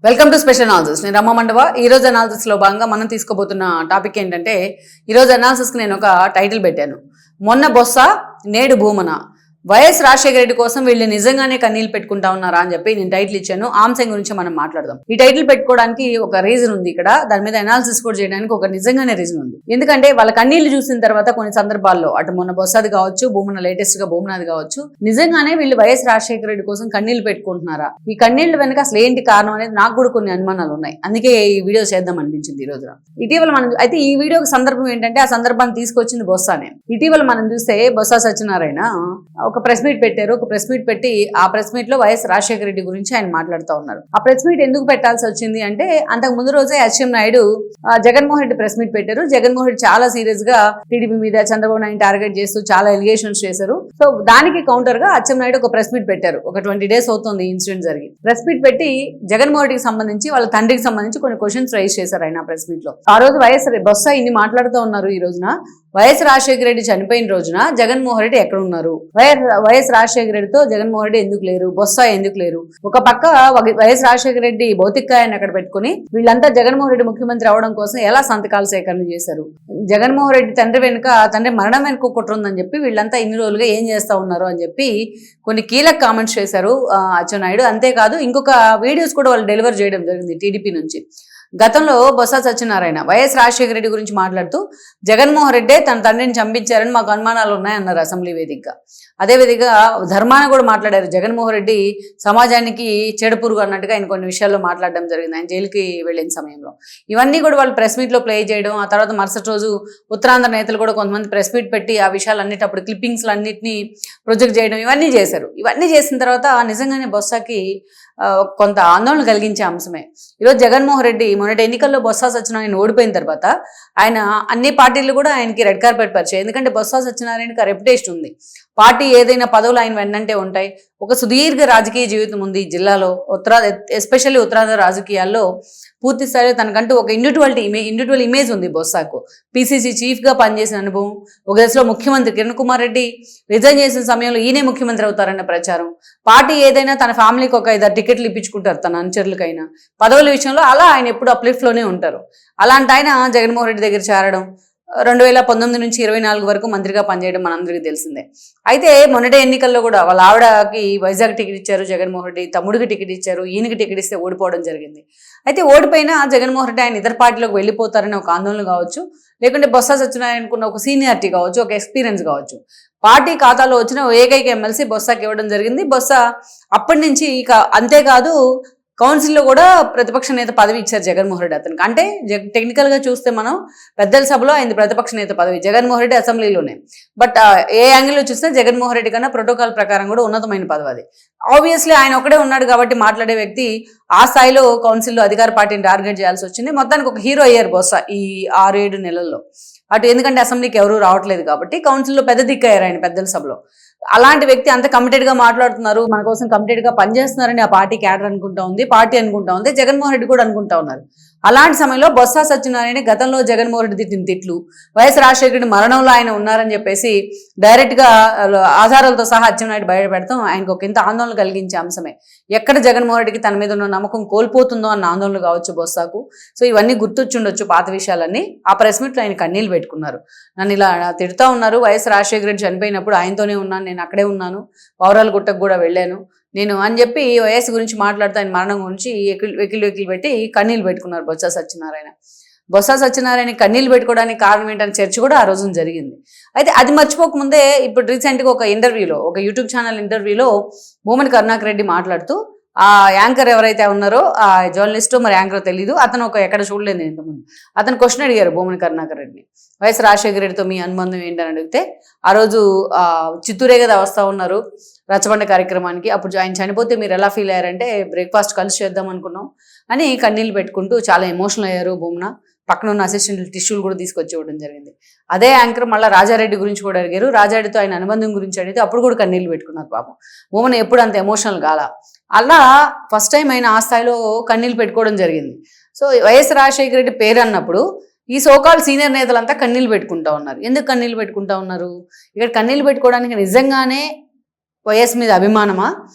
Welcome to special analysis. నేను రమ్మ మండవ. ఈ రోజు అనాలిసిస్ లో భాగంగా మనం తీసుకోబోతున్న టాపిక్ ఏంటంటే, ఈ రోజు అనాలిసిస్ కి నేను ఒక టైటిల్ పెట్టాను, మొన్న బొత్స నేడు భూమన. వైఎస్ రాజశేఖర రెడ్డి కోసం వీళ్ళు నిజంగానే కన్నీళ్ళు పెట్టుకుంటా ఉన్నారా అని చెప్పి నేను టైటిల్ ఇచ్చాను. ఆ అంశం గురించి మనం మాట్లాడదాం. ఈ టైటిల్ పెట్టుకోవడానికి ఒక రీజన్ ఉంది. ఇక్కడ దాని మీద అనాలిసిస్ కూడా చేయడానికి ఒక నిజంగానే రీజన్ ఉంది. ఎందుకంటే వాళ్ళ కన్నీళ్లు చూసిన తర్వాత కొన్ని సందర్భాల్లో అటు మొన్న బొత్సది కావచ్చు, భూమన లేటెస్ట్ గా భూమనది కావచ్చు, నిజంగానే వీళ్ళు వైఎస్ రాజశేఖర రెడ్డి కోసం కన్నీళ్లు పెట్టుకుంటున్నారా, ఈ కన్నీళ్ల వెనక అసలు ఏంటి కారణం అనేది నాకు కూడా కొన్ని అనుమానాలు ఉన్నాయి. అందుకే ఈ వీడియో చేద్దాం అనిపించింది ఈ రోజున. ఇటీవల మనం అయితే ఈ వీడియోకి సందర్భం ఏంటంటే, ఆ సందర్భాన్ని తీసుకొచ్చింది బొత్సనే. ఇటీవల మనం చూస్తే బొత్స సత్యనారాయణ ఒక ప్రెస్ మీట్ పెట్టారు. ఒక ప్రెస్ మీట్ పెట్టి ఆ ప్రెస్ మీట్ లో వైఎస్ రాజశేఖర రెడ్డి గురించి ఆయన మాట్లాడుతూ ఉన్నారు. ఆ ప్రెస్ మీట్ ఎందుకు పెట్టాల్సి వచ్చింది అంటే, అంతకు ముందు రోజే అచ్చెన్నాయుడు జగన్మోహన్ రెడ్డి ప్రెస్ మీట్ పెట్టారు. జగన్మోహన్ రెడ్డి చాలా సీరియస్ గా టీడీపీ మీద చంద్రబాబు నాయుడు టార్గెట్ చేస్తూ చాలా ఎలిగేషన్స్ చేశారు. సో దానికి కౌంటర్ గా అచ్చెన్నాయుడు ఒక ప్రెస్ మీట్ పెట్టారు. ఒక 20 days అవుతుంది ఇన్సిడెంట్ జరిగి. ప్రెస్ మీట్ పెట్టి జగన్మోహన్ రెడ్డికి సంబంధించి వాళ్ళ తండ్రికి సంబంధించి కొన్ని క్వశ్చన్స్ రైజ్ చేశారు ఆయన ప్రెస్ మీట్ లో. ఆ రోజు వైఎస్ బొత్స ఇన్ని మాట్లాడుతూ ఉన్నారు. ఈ రోజున వైఎస్ రాజశేఖర రెడ్డి చనిపోయిన రోజున జగన్మోహన్ రెడ్డి ఎక్కడ ఉన్నారు, వైఎస్ రాజశేఖర రెడ్డితో జగన్మోహన్ రెడ్డి ఎందుకు లేరు, బొత్స ఎందుకు లేరు, ఒక పక్క వైఎస్ రాజశేఖర రెడ్డి భౌతికాయాన్ని అక్కడ పెట్టుకుని వీళ్ళంతా జగన్మోహన్ రెడ్డి ముఖ్యమంత్రి అవడం కోసం ఎలా సంతకాల సేకరణ చేశారు, జగన్మోహన్ రెడ్డి తండ్రి మరణం వెనుక కుట్ర ఉందని చెప్పి వీళ్ళంతా ఇన్ని రోజులుగా ఏం చేస్తా ఉన్నారు అని చెప్పి కొన్ని కీలక కామెంట్స్ చేశారు అచ్చెన్నాయుడు. అంతేకాదు ఇంకొక వీడియోస్ కూడా వాళ్ళు డెలివర్ చేయడం జరిగింది టీడీపీ నుంచి. గతంలో బొత్స సత్యనారాయణ వైఎస్ రాజశేఖర రెడ్డి గురించి మాట్లాడుతూ జగన్మోహన్ రెడ్డి తన తండ్రిని చంపించారని మాకు అనుమానాలు ఉన్నాయన్నారు అసెంబ్లీ వేదికగా. అదేవిధంగా ధర్మాన కూడా మాట్లాడారు. జగన్మోహన్ రెడ్డి సమాజానికి చెడు పురుగు అన్నట్టుగా ఆయన కొన్ని విషయాల్లో మాట్లాడడం జరిగింది ఆయన జైలుకి వెళ్ళిన సమయంలో. ఇవన్నీ కూడా వాళ్ళు ప్రెస్ మీట్లో ప్లే చేయడం, ఆ తర్వాత మరుసటి రోజు ఉత్తరాంధ్ర నేతలు కూడా కొంతమంది ప్రెస్ మీట్ పెట్టి ఆ విషయాలన్నిటి అప్పుడు క్లిప్పింగ్స్ అన్నింటినీ ప్రొజెక్ట్ చేయడం, ఇవన్నీ చేశారు. ఇవన్నీ చేసిన తర్వాత నిజంగానే బొత్సకి కొంత ఆందోళన కలిగించే అంశమే. ఈరోజు జగన్మోహన్ రెడ్డి మొన్నటి ఎన్నికల్లో బొత్స సత్యనారాయణ ఓడిపోయిన తర్వాత ఆయన అన్ని పార్టీలు కూడా ఆయనకి రెడ్ కార్పెట్ పరిచయం. ఎందుకంటే బొత్స సత్యనారాయణకి రెప్యుటేషన్ ఉంది. పార్టీ ఏదైనా పదవులు ఆయన వెన్నంటే ఉంటాయి. ఒక సుదీర్ఘ రాజకీయ జీవితం ఉంది ఈ జిల్లాలో. ఎస్పెషల్లీ ఉత్తరాంధ్ర రాజకీయాల్లో పూర్తి స్థాయిలో తనకంటూ ఒక ఇండివిజువల్ ఇమేజ్ ఉంది బొత్సకు. పిసిసి చీఫ్ గా పనిచేసిన అనుభవం, ఒక దశలో ముఖ్యమంత్రి కిరణ్ కుమార్ రెడ్డి రిజైన్ చేసిన సమయంలో ఈయనే ముఖ్యమంత్రి అవుతారన్న ప్రచారం, పార్టీ ఏదైనా తన ఫ్యామిలీకి ఒక 5 టికెట్లు ఇప్పించుకుంటారు తన అనుచరులకైనా, పదవుల విషయంలో అలా ఆయన ఎప్పుడు అప్లిఫ్ట్ లోనే ఉంటారు. అలాంటి ఆయన జగన్మోహన్ రెడ్డి దగ్గర చేరడం, 2019 నుంచి 24 వరకు మంత్రిగా పనిచేయడం మనందరికీ తెలిసిందే. అయితే మొన్నటి ఎన్నికల్లో కూడా వాళ్ళ ఆవిడకి వైజాగ్ టికెట్ ఇచ్చారు జగన్మోహన్ రెడ్డి, తమ్ముడికి టికెట్ ఇచ్చారు, ఈయనకి టికెట్ ఇస్తే ఓడిపోవడం జరిగింది. అయితే ఓడిపోయినా జగన్మోహన్ రెడ్డి ఆయన ఇతర పార్టీలోకి వెళ్ళిపోతారని ఒక ఆందోళన కావచ్చు, లేకుంటే బొత్స సత్యనారాయణకున్న ఒక సీనియారిటీ కావచ్చు, ఒక ఎక్స్పీరియన్స్ కావచ్చు, పార్టీ ఖాతాలో వచ్చిన ఏకైక ఎమ్మెల్సీ బొత్సకి ఇవ్వడం జరిగింది. బొత్స అప్పటి నుంచి ఇక అంతేకాదు కౌన్సిల్లో కూడా ప్రతిపక్ష నేత పదవి ఇచ్చారు జగన్మోహన్ రెడ్డి అతనికి. అంటే టెక్నికల్ గా చూస్తే మనం పెద్దల సభలో ఆయన ప్రతిపక్ష నేత పదవి, జగన్మోహన్ రెడ్డి అసెంబ్లీలోనే. బట్ ఏ యాంగిల్లో చూస్తే జగన్మోహన్ రెడ్డి కన్నా ప్రోటోకాల్ ప్రకారం కూడా ఉన్నతమైన పదవి అది. ఆబ్వియస్లీ ఆయన ఒకడే ఉన్నాడు కాబట్టి మాట్లాడే వ్యక్తి ఆ స్థాయిలో కౌన్సిల్లో అధికార పార్టీని టార్గెట్ చేయాల్సి వచ్చింది. మొత్తానికి ఒక హీరో అయ్యారు బొత్స ఈ 6-7 నెలల్లో. అటు ఎందుకంటే అసెంబ్లీకి ఎవరూ రావట్లేదు కాబట్టి కౌన్సిల్లో పెద్ద దిక్కయ్యారు ఆయన పెద్దల సభలో. అలాంటి వ్యక్తి అంత కమిటెడ్ గా మాట్లాడుతున్నారు, మన కోసం కమిటెడ్ గా పనిచేస్తున్నారని ఆ పార్టీ క్యాడర్ అనుకుంటా ఉంది, పార్టీ అనుకుంటా ఉంది, జగన్మోహన్ రెడ్డి కూడా అనుకుంటా ఉన్నారు. అలాంటి సమయంలో బొత్స సత్యనారాయణ గతంలో జగన్మోహన్ రెడ్డి తిట్టిన తిట్లు, వైఎస్ రాజశేఖర రెడ్డి మరణంలో ఆయన ఉన్నారని చెప్పేసి డైరెక్ట్ గా ఆధారాలతో సహా అచ్చెన్నాయుడు బయటపెడతాం ఆయనకు ఒక ఇంత ఆందోళన కలిగించే అంశమే. ఎక్కడ జగన్మోహన్ రెడ్డికి తన మీద ఉన్న నమ్మకం కోల్పోతుందో అన్న ఆందోళన కావచ్చు బొత్సకు. సో ఇవన్నీ గుర్తొచ్చుండొచ్చు పాత విషయాలన్నీ. ఆ ప్రెస్ మీట్లో ఆయన కన్నీళ్ళు పెట్టుకున్నారు. నన్ను ఇలా తిడుతూ ఉన్నారు, వైఎస్ రాజశేఖర రెడ్డి చనిపోయినప్పుడు ఆయనతోనే ఉన్నాను, నేను అక్కడే ఉన్నాను, పౌరాల గుట్టకు కూడా వెళ్ళాను నేను అని చెప్పి వైఎస్ గురించి మాట్లాడుతూ ఆయన మరణం గురించి వెకిలు పెట్టి కన్నీళ్ళు పెట్టుకున్నారు బొత్స సత్యనారాయణ. బొత్స సత్యనారాయణ కన్నీళ్ళు పెట్టుకోవడానికి కారణం ఏంటని చర్చ కూడా ఆ రోజున జరిగింది. అయితే అది మర్చిపోకముందే ఇప్పుడు రీసెంట్గా ఒక ఇంటర్వ్యూలో, ఒక యూట్యూబ్ ఛానల్ ఇంటర్వ్యూలో భూమన కరుణాకర్ రెడ్డి మాట్లాడుతూ ఆ యాంకర్ ఎవరైతే ఉన్నారో ఆ జర్నలిస్టు మరి యాంకర్ తెలీదు, అతను ఎక్కడ చూడలేదు ఇంతకుముందు, అతను క్వశ్చన్ అడిగారు భూమన కరుణాకర్ రెడ్డిని, వైఎస్ రాజశేఖర రెడ్డితో మీ అనుబంధం ఏంటని అడిగితే, ఆ రోజు చిత్తూరే కదా వస్తూ ఉన్నారు రచ్చబండ కార్యక్రమానికి, అప్పుడు ఆయన చనిపోతే మీరు ఎలా ఫీల్ అయ్యారంటే బ్రేక్ఫాస్ట్ కలిసి చేద్దాం అనుకున్నాం అని కన్నీళ్ళు పెట్టుకుంటూ చాలా ఎమోషనల్ అయ్యారు భూమన. పక్కన ఉన్న అసిస్టెంట్ టిష్యూలు కూడా తీసుకొచ్చి ఇవ్వడం జరిగింది. అదే యాంకర్ మళ్ళీ రాజారెడ్డి గురించి కూడా అడిగారు, రాజారెడ్డితో ఆయన అనుబంధం గురించి అడిగితే అప్పుడు కూడా కన్నీళ్ళు పెట్టుకున్నారు పాపం. భూమన ఎప్పుడు అంత ఎమోషనల్ కాలా. అలా ఫస్ట్ టైం ఆయన ఆ స్థాయిలో కన్నీళ్ళు పెట్టుకోవడం జరిగింది. సో వైఎస్ రాజశేఖర రెడ్డి పేరు అన్నప్పుడు ఈ సోకాల్ సీనియర్ నేతలంతా కన్నీళ్ళు పెట్టుకుంటా ఉన్నారు. ఎందుకు కన్నీళ్ళు పెట్టుకుంటా ఉన్నారు? ఇక్కడ కన్నీళ్ళు పెట్టుకోవడానికి నిజంగానే వైఎస్ మీద అభిమానమా,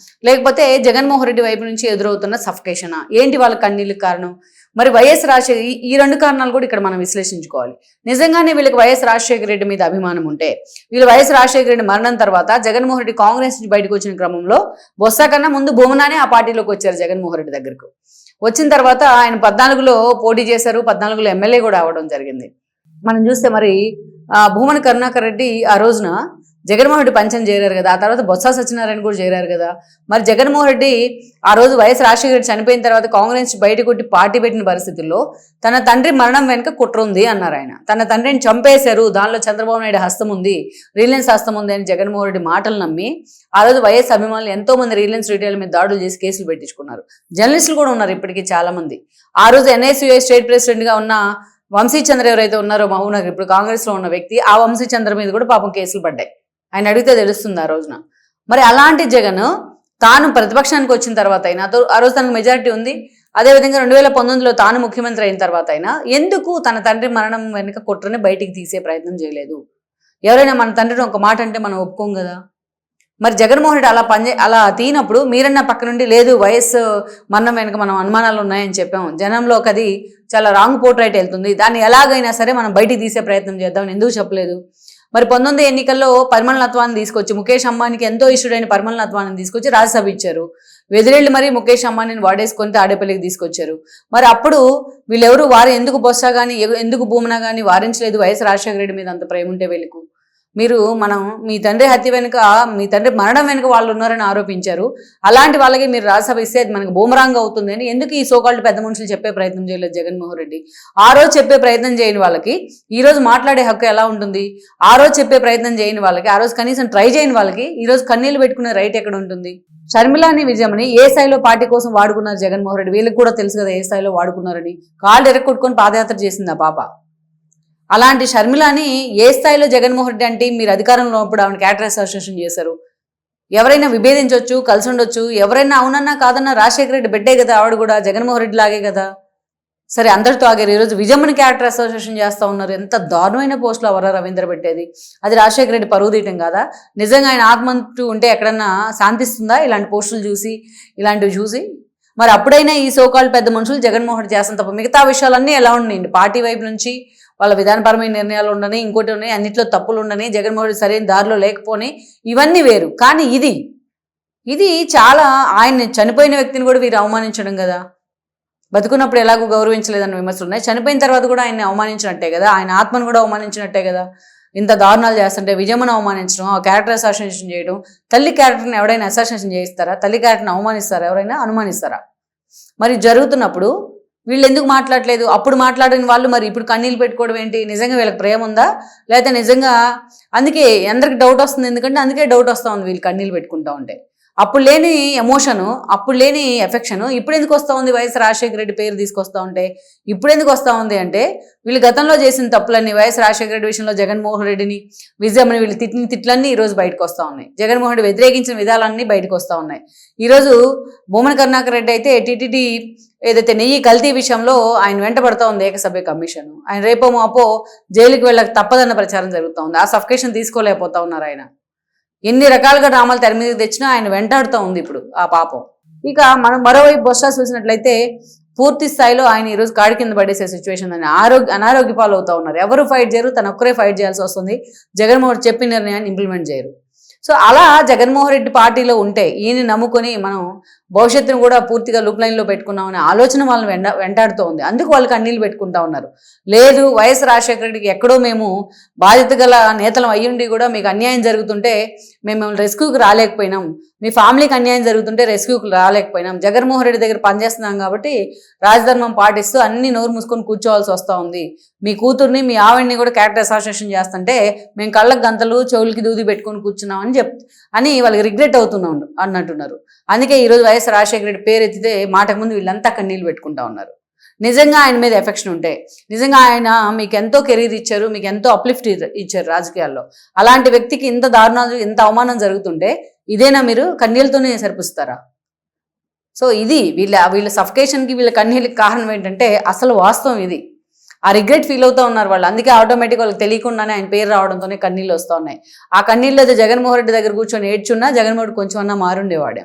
లేకపోతే జగన్మోహన్ రెడ్డి వైపు నుంచి ఎదురవుతున్న సఫకేషనా, ఏంటి వాళ్ళ కన్నీళ్ళకి కారణం? మరి వైఎస్ రాజశేఖర్ ఈ రెండు కారణాలు కూడా ఇక్కడ మనం విశ్లేషించుకోవాలి. నిజంగానే వీళ్ళకి వైఎస్ రాజశేఖర రెడ్డి మీద అభిమానం ఉంటే, వీళ్ళు వైఎస్ రాజశేఖర రెడ్డి మరణం తర్వాత జగన్మోహన్ రెడ్డి కాంగ్రెస్ నుంచి బయటకు వచ్చిన క్రమంలో బొత్స కన్నా ముందు భూమనానే ఆ పార్టీలోకి వచ్చారు జగన్మోహన్ రెడ్డి దగ్గరకు. వచ్చిన తర్వాత ఆయన 14లో పోటీ చేశారు, 14లో ఎమ్మెల్యే కూడా అవ్వడం జరిగింది. మనం చూస్తే మరి భూమన కరుణాకర్ రెడ్డి ఆ రోజున జగన్మోహన్ రెడ్డి పంచం చేరారు కదా, ఆ తర్వాత బొత్స సత్యనారాయణ కూడా చేరారు కదా. మరి జగన్మోహన్ రెడ్డి ఆ రోజు వైఎస్ రాజశేఖర రెడ్డి చనిపోయిన తర్వాత కాంగ్రెస్ బయట కొట్టి పార్టీ పెట్టిన పరిస్థితుల్లో తన తండ్రి మరణం వెనుక కుట్ర ఉంది అన్నారు ఆయన. తన తండ్రిని చంపేశారు, దానిలో చంద్రబాబు నాయుడు హస్తం ఉంది, రిలయన్స్ హస్తం ఉంది అని జగన్మోహన్ రెడ్డి మాటలు నమ్మి ఆ రోజు వైఎస్ అభిమానులు ఎంతో మంది రిలయన్స్ రిటైల్ మీద దాడులు చేసి కేసులు పెట్టించుకున్నారు. జర్నలిస్టులు కూడా ఉన్నారు ఇప్పటికీ చాలా మంది. ఆ రోజు ఎన్ఎస్యుఐ స్టేట్ ప్రెసిడెంట్ గా ఉన్న వంశీచంద్ర ఎవరైతే ఉన్నారో మహబూబ్నగర్ ఇప్పుడు కాంగ్రెస్ లో ఉన్న వ్యక్తి, ఆ వంశీచంద్ర మీద కూడా పాపం కేసులు పడ్డాయి. ఆయన అడిగితే తెలుస్తుంది ఆ రోజున. మరి అలాంటి జగన్ తాను ప్రతిపక్షానికి వచ్చిన తర్వాత అయినా, ఆ రోజు తనకు మెజారిటీ ఉంది, అదేవిధంగా 2019లో తాను ముఖ్యమంత్రి అయిన తర్వాత అయినా ఎందుకు తన తండ్రి మరణం వెనుక కుట్రని బయటికి తీసే ప్రయత్నం చేయలేదు? ఎవరైనా మన తండ్రిని ఒక మాట అంటే మనం ఒప్పుకోం కదా. మరి జగన్మోహన్ రెడ్డి అలా తీనప్పుడు మీరన్నా పక్క నుండి లేదు వైఎస్ మరణం వెనుక మనం అనుమానాలు ఉన్నాయని చెప్పాము, జనంలోకి అది చాలా రాంగ్ పోర్ట్రైట్ వెళ్తుంది, దాన్ని ఎలాగైనా సరే మనం బయటికి తీసే ప్రయత్నం చేద్దామని ఎందుకు చెప్పలేదు? మరి 19 ఎన్నికల్లో పరిమళ నత్వాన్ని తీసుకొచ్చి, ముఖేష్ అంబానీకి ఎంతో ఇష్టడైన పరిమళ నత్వాన్ని తీసుకొచ్చి రాజ్యసభ ఇచ్చారు. వెదిరెళ్ళి మరి ముఖేష్ అంబానీని వాడేసుకొని తాడేపల్లికి తీసుకొచ్చారు. మరి అప్పుడు వీళ్ళెవరు వారు ఎందుకు బొత్స కానీ ఎందుకు భూమన కానీ వారించలేదు? వైఎస్ రాజశేఖర రెడ్డి మీద అంత ప్రేమ ఉంటే వీళ్ళకు. మీరు మీ తండ్రి హత్య వెనుక, మీ తండ్రి మరణం వెనుక వాళ్ళు ఉన్నారని ఆరోపించారు. అలాంటి వాళ్ళకి మీరు రాజ్యసభ ఇస్తే అది మనకు బూమరాంగ్ అవుతుంది అని ఎందుకు ఈ సోకాల్డ్ పెద్ద మనుషులు చెప్పే ప్రయత్నం చేయలేదు జగన్మోహన్ రెడ్డి? ఆ రోజు చెప్పే ప్రయత్నం చేయని వాళ్ళకి ఈ రోజు మాట్లాడే హక్కు ఎలా ఉంటుంది? ఆ రోజు చెప్పే ప్రయత్నం చేయని వాళ్ళకి, ఆ రోజు కనీసం ట్రై చేయని వాళ్ళకి ఈ రోజు కన్నీళ్లు పెట్టుకునే రైట్ ఎక్కడ ఉంటుంది? షర్మిలాని విజయమని ఏ స్థాయిలో పార్టీ కోసం వాడుకున్నారు జగన్మోహన్ రెడ్డి? వీళ్ళకి కూడా తెలుసు కదా ఏ స్థాయిలో వాడుకున్నారని. కాళ్ళు ఎరక్కొట్టుకొని పాదయాత్ర చేసింది ఆ పాప. అలాంటి షర్మిలాని ఏ స్థాయిలో జగన్మోహన్ రెడ్డి అంటే మీరు అధికారంలో ఉన్నప్పుడు ఆవిడ క్యాడర్ అసోసియేషన్ చేశారు. ఎవరైనా విభేదించవచ్చు, కలిసి ఉండొచ్చు, ఎవరైనా అవునన్నా కాదన్నా రాజశేఖర రెడ్డి బిడ్డే కదా ఆవిడ కూడా, జగన్మోహన్ రెడ్డి లాగే కదా. సరే అందరితో ఆగారు, ఈరోజు విజయమ్మని క్యాడర్ అసోసియేషన్ చేస్తూ ఉన్నారు. ఎంత దారుణమైన పోస్టులో వర రవీంద్ర పెట్టేది, అది రాజశేఖర రెడ్డి పరువు తీయటం కాదా? నిజంగా ఆయన ఆత్మంటూ ఉంటే ఎక్కడన్నా శాంతిస్తుందా ఇలాంటి పోస్టులు చూసి, ఇలాంటివి చూసి? మరి అప్పుడైనా ఈ సోకాళ్ళు పెద్ద మనుషులు జగన్మోహన్ రెడ్డి చేస్తాం తప్ప మిగతా విషయాలన్నీ ఎలా ఉన్నాయండి? పార్టీ వైపు నుంచి వాళ్ళ విధానపరమైన నిర్ణయాలు ఉండని, ఇంకోటి ఉన్నాయి, అన్నింటిలో తప్పులు ఉండని, జగన్మోహన్ రెడ్డి సరైన దారిలో లేకపోని, ఇవన్నీ వేరు. కానీ ఇది చాలా ఆయన్ని చనిపోయిన వ్యక్తిని కూడా వీరు అవమానించడం కదా. బతుకున్నప్పుడు ఎలాగో గౌరవించలేదని విమర్శలు ఉన్నాయి, చనిపోయిన తర్వాత కూడా ఆయన్ని అవమానించినట్టే కదా, ఆయన ఆత్మను కూడా అవమానించినట్టే కదా. ఇంత దారుణాలు చేస్తుంటే విజయమ్మను అవమానించడం, ఆ క్యారెక్టర్ అసాసినేషన్ చేయడం, తల్లి క్యారెక్టర్ని ఎవడైనా అసాసినేషన్ చేయిస్తారా? తల్లి క్యారెక్టర్ని అవమానిస్తారా? ఎవరైనా అనుమానిస్తారా? మరి జరుగుతున్నప్పుడు వీళ్ళు ఎందుకు మాట్లాడలేదు? అప్పుడు మాట్లాడిన వాళ్ళు మరి ఇప్పుడు కన్నీళ్ళు పెట్టుకోవడం ఏంటి? నిజంగా వీళ్ళకి ప్రేమ ఉందా, లేకపోతే నిజంగా అందుకే అందరికి డౌట్ వస్తుంది. ఎందుకంటే అందుకే డౌట్ వస్తూ ఉంది వీళ్ళు కన్నీళ్ళు పెట్టుకుంటా ఉంటే. అప్పుడు లేని ఎమోషను, అప్పుడు లేని ఎఫెక్షను ఇప్పుడు ఎందుకు వస్తూ ఉంది? వైఎస్ రాజశేఖర రెడ్డి పేరు తీసుకొస్తూ ఉంటే ఇప్పుడు ఎందుకు వస్తూ ఉంది అంటే, వీళ్ళు గతంలో చేసిన తప్పులన్నీ, వైఎస్ రాజశేఖర రెడ్డి విషయంలో జగన్మోహన్ రెడ్డిని, విజయమ్మని వీళ్ళు తిట్టిన తిట్లన్నీ ఈరోజు బయటకు వస్తూ ఉన్నాయి. జగన్మోహన్ రెడ్డి వ్యతిరేకించిన విధాలన్నీ బయటకు వస్తూ ఉన్నాయి. ఈరోజు భూమన కరుణాకర్ రెడ్డి అయితే టీటీడీ ఏదైతే నెయ్యి కల్తీ విషయంలో ఆయన వెంటబడుతూ ఉంది ఏకసభ్య కమిషన్. ఆయన రేపో మాపో జైలుకి వెళ్ళక తప్పదన్న ప్రచారం జరుగుతూ ఉంది. ఆ సఫికేషన్ తీసుకోలేకపోతా ఉన్నారు ఆయన. ఎన్ని రకాలుగా డ్రామాలు తెర మీదకి తెచ్చినా ఆయన వెంటాడుతూ ఉంది ఇప్పుడు ఆ పాపం. ఇక మనం మరోవైపు బొత్స చూసినట్లయితే పూర్తి స్థాయిలో ఆయన ఈరోజు కాడి కింద పడేసే సిచ్యువేషన్ అని అనారోగ్య పాలు అవుతూ ఉన్నారు. ఎవరు ఫైట్ చేయరు, తన ఒక్కరే ఫైట్ చేయాల్సి వస్తుంది. జగన్మోహన్ చెప్పిన నిర్ణయాన్ని ఇంప్లిమెంట్ చేయరు. సో అలా జగన్మోహన్ రెడ్డి పార్టీలో ఉంటే ఈయన నమ్ముకొని మనం భవిష్యత్తును కూడా పూర్తిగా లూప్ లైన్లో పెట్టుకున్నామనే ఆలోచన వాళ్ళని వెంటాడుతూ ఉంది. అందుకు వాళ్ళు కన్నీళ్ళు పెట్టుకుంటా ఉన్నారు. లేదు వైఎస్ రాజశేఖర రెడ్డికి ఎక్కడో మేము బాధ్యత గల నేతలం అయ్యుండి కూడా మీకు అన్యాయం జరుగుతుంటే మేము రెస్క్యూకి రాలేకపోయినాం, మీ ఫ్యామిలీకి అన్యాయం జరుగుతుంటే రెస్క్యూకి రాలేకపోయినాం, జగన్మోహన్ రెడ్డి దగ్గర పనిచేస్తున్నాం కాబట్టి రాజధర్మం పాటిస్తూ అన్ని నోరు మూసుకొని కూర్చోవాల్సి వస్తూ ఉంది. మీ కూతుర్ని మీ ఆవిడ్ని కూడా క్యారెక్టర్ అసోసియేషన్ చేస్తుంటే మేము కళ్ళకు గంతలు చెవులకి దూది పెట్టుకొని కూర్చున్నాం అని వాళ్ళకి రిగ్రెట్ అవుతున్నాం అన్నట్టున్నారు. అందుకే ఈరోజు వైఎస్ రాజశేఖర రెడ్డి పేరు ఎత్తితే మాటకు ముందు వీళ్ళంతా కన్నీళ్ళు పెట్టుకుంటా ఉన్నారు. నిజంగా ఆయన మీద ఎఫెక్షన్ ఉంటే, నిజంగా ఆయన మీకు ఎంతో కెరీర్ ఇచ్చారు, మీకు ఎంతో అప్లిఫ్ట్ ఇచ్చారు రాజకీయాల్లో, అలాంటి వ్యక్తికి ఇంత దారుణాలు, ఇంత అవమానం జరుగుతుంటే ఇదేనా మీరు కన్నీళ్ళతోనే సరిపుస్తారా? సో ఇది వీళ్ళ సఫికేషన్కి, వీళ్ళ కన్నీళ్ళకి కారణం ఏంటంటే అసలు వాస్తవం ఇది. ఆ రిగ్రెట్ ఫీల్ అవుతూ ఉన్నారు వాళ్ళు. అందుకే ఆటోమేటిక్ వాళ్ళకి తెలియకుండానే ఆయన పేరు రావడంతోనే కన్నీళ్ళు వస్తూ ఉన్నాయి. ఆ కన్నీళ్ళు జగన్మోహన్ రెడ్డి దగ్గర కూర్చొని ఏడ్చున్నా జగన్మోహన్ రెడ్డి కొంచెం అన్నా మారుండేవాడే.